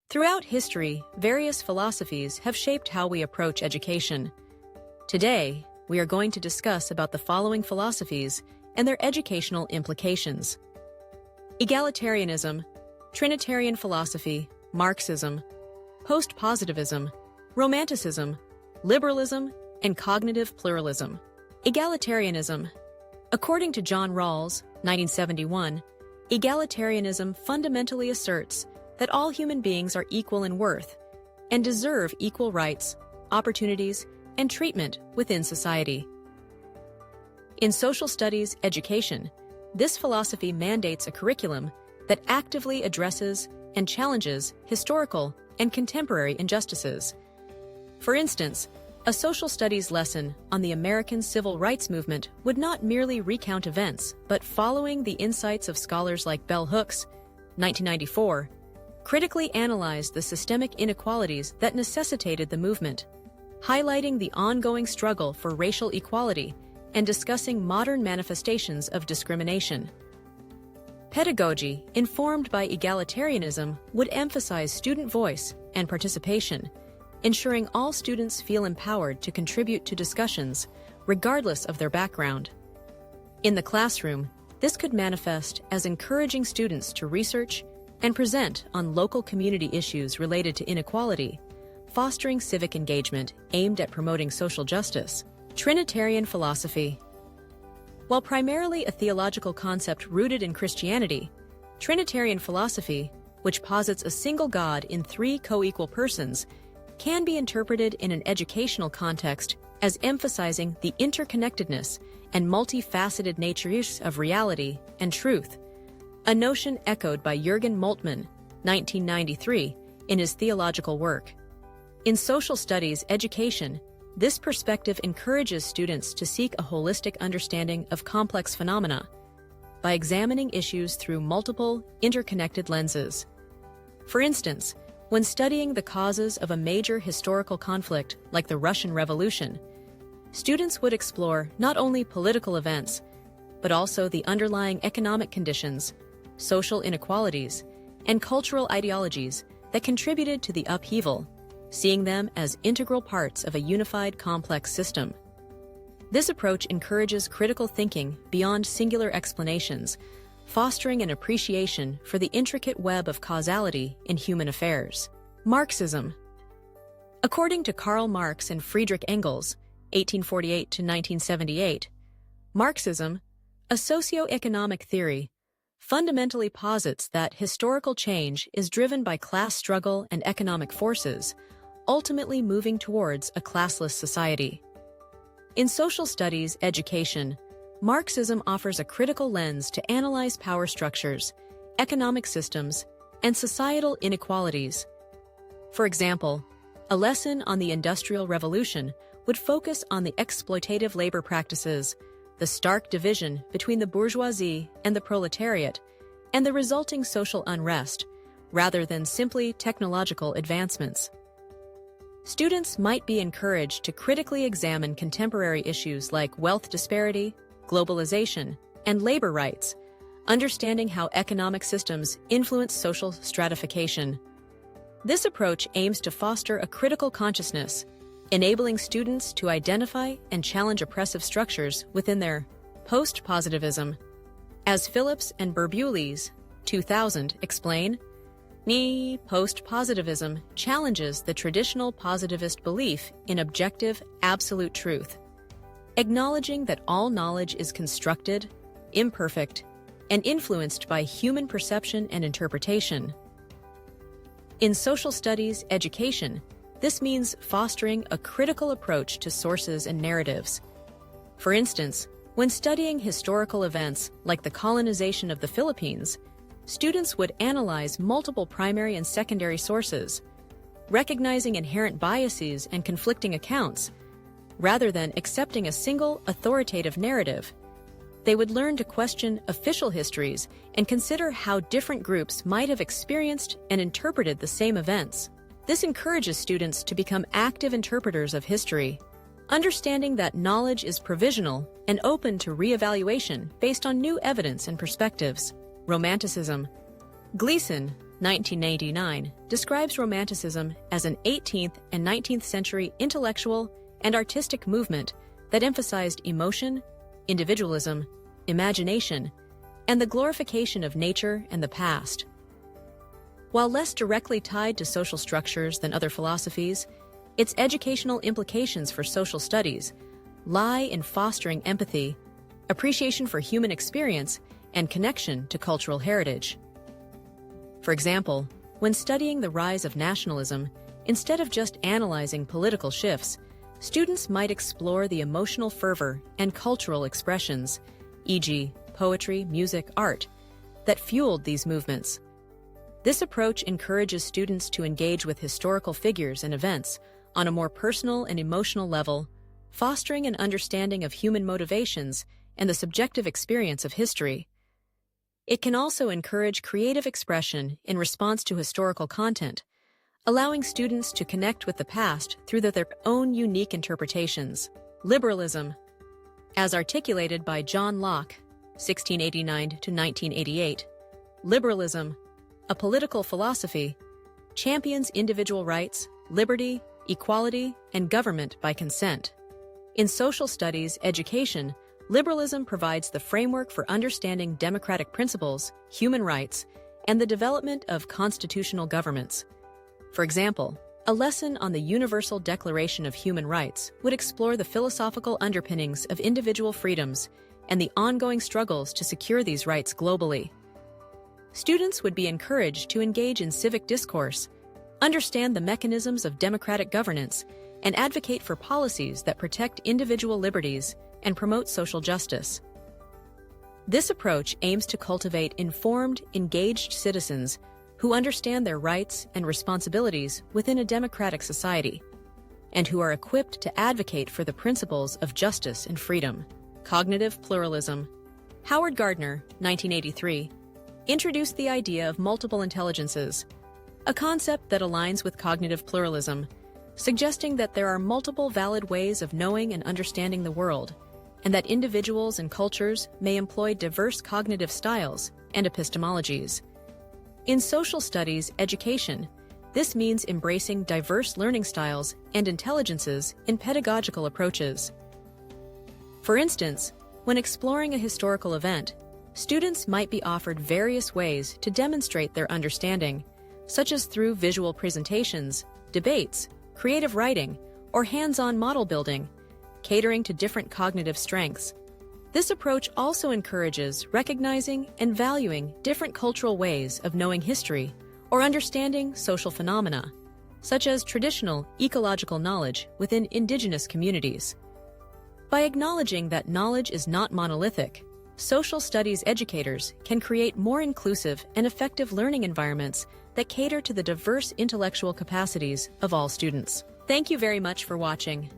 Throughout history, various philosophies have shaped how we approach education. Today, we are going to discuss about the following philosophies and their educational implications. Egalitarianism, Trinitarian Philosophy, Marxism, Post-positivism, Romanticism, Liberalism, and Cognitive Pluralism. Egalitarianism. According to John Rawls, 1971, egalitarianism fundamentally asserts that all human beings are equal in worth and deserve equal rights, opportunities, and treatment within society. In social studies education, this philosophy mandates a curriculum that actively addresses and challenges historical and contemporary injustices. For instance, a social studies lesson on the American Civil Rights Movement would not merely recount events, but following the insights of scholars like Bell Hooks, 1994, critically analyzed the systemic inequalities that necessitated the movement, highlighting the ongoing struggle for racial equality and discussing modern manifestations of discrimination. Pedagogy, informed by egalitarianism, would emphasize student voice and participation, ensuring all students feel empowered to contribute to discussions, regardless of their background. In the classroom, this could manifest as encouraging students to research and present on local community issues related to inequality, fostering civic engagement aimed at promoting social justice. Trinitarian philosophy. While primarily a theological concept rooted in Christianity, Trinitarian philosophy, which posits a single God in three co-equal persons, can be interpreted in an educational context as emphasizing the interconnectedness and multifaceted natures of reality and truth, a notion echoed by Jürgen Moltmann, 1993, in his theological work. In social studies education, this perspective encourages students to seek a holistic understanding of complex phenomena by examining issues through multiple, interconnected lenses. For instance, when studying the causes of a major historical conflict like the Russian Revolution, students would explore not only political events, but also the underlying economic conditions, social inequalities, and cultural ideologies that contributed to the upheaval, seeing them as integral parts of a unified, complex system. This approach encourages critical thinking beyond singular explanations, fostering an appreciation for the intricate web of causality in human affairs. Marxism. According to Karl Marx and Friedrich Engels, 1848 to 1978, Marxism, a socio-economic theory, fundamentally posits that historical change is driven by class struggle and economic forces, ultimately moving towards a classless society. In social studies education, Marxism offers a critical lens to analyze power structures, economic systems, and societal inequalities. For example, a lesson on the Industrial Revolution would focus on the exploitative labor practices, the stark division between the bourgeoisie and the proletariat, and the resulting social unrest, rather than simply technological advancements. Students might be encouraged to critically examine contemporary issues like wealth disparity, globalization, and labor rights, understanding how economic systems influence social stratification. This approach aims to foster a critical consciousness, enabling students to identify and challenge oppressive structures within their post-positivism. As Phillips and Berbulis, 2000, explain, post-positivism challenges the traditional positivist belief in objective, absolute truth, acknowledging that all knowledge is constructed, imperfect, and influenced by human perception and interpretation. In social studies education, this means fostering a critical approach to sources and narratives. For instance, when studying historical events like the colonization of the Philippines, students would analyze multiple primary and secondary sources, recognizing inherent biases and conflicting accounts. Rather than accepting a single authoritative narrative, they would learn to question official histories and consider how different groups might have experienced and interpreted the same events. This encourages students to become active interpreters of history, understanding that knowledge is provisional and open to re-evaluation based on new evidence and perspectives. Romanticism. Gleason, 1989, describes Romanticism as an 18th and 19th century intellectual and artistic movement that emphasized emotion, individualism, imagination, and the glorification of nature and the past. While less directly tied to social structures than other philosophies, its educational implications for social studies lie in fostering empathy, appreciation for human experience, and connection to cultural heritage. For example, when studying the rise of nationalism, instead of just analyzing political shifts, students might explore the emotional fervor and cultural expressions, e.g., poetry, music, art, that fueled these movements. This approach encourages students to engage with historical figures and events on a more personal and emotional level, fostering an understanding of human motivations and the subjective experience of history. It can also encourage creative expression in response to historical content, allowing students to connect with the past through their own unique interpretations. Liberalism, as articulated by John Locke, 1689 to 1988, liberalism, a political philosophy, champions individual rights, liberty, equality, and government by consent. In social studies education, liberalism provides the framework for understanding democratic principles, human rights, and the development of constitutional governments. For example, a lesson on the Universal Declaration of Human Rights would explore the philosophical underpinnings of individual freedoms and the ongoing struggles to secure these rights globally. Students would be encouraged to engage in civic discourse, understand the mechanisms of democratic governance, and advocate for policies that protect individual liberties and promote social justice. This approach aims to cultivate informed, engaged citizens who understand their rights and responsibilities within a democratic society, and who are equipped to advocate for the principles of justice and freedom. Cognitive pluralism. Howard Gardner, 1983, introduced the idea of multiple intelligences, a concept that aligns with cognitive pluralism, suggesting that there are multiple valid ways of knowing and understanding the world, and that individuals and cultures may employ diverse cognitive styles and epistemologies. In social studies education, this means embracing diverse learning styles and intelligences in pedagogical approaches. For instance, when exploring a historical event, students might be offered various ways to demonstrate their understanding, such as through visual presentations, debates, creative writing, or hands-on model building, catering to different cognitive strengths. This approach also encourages recognizing and valuing different cultural ways of knowing history or understanding social phenomena, such as traditional ecological knowledge within indigenous communities. By acknowledging that knowledge is not monolithic, social studies educators can create more inclusive and effective learning environments that cater to the diverse intellectual capacities of all students. Thank you very much for watching.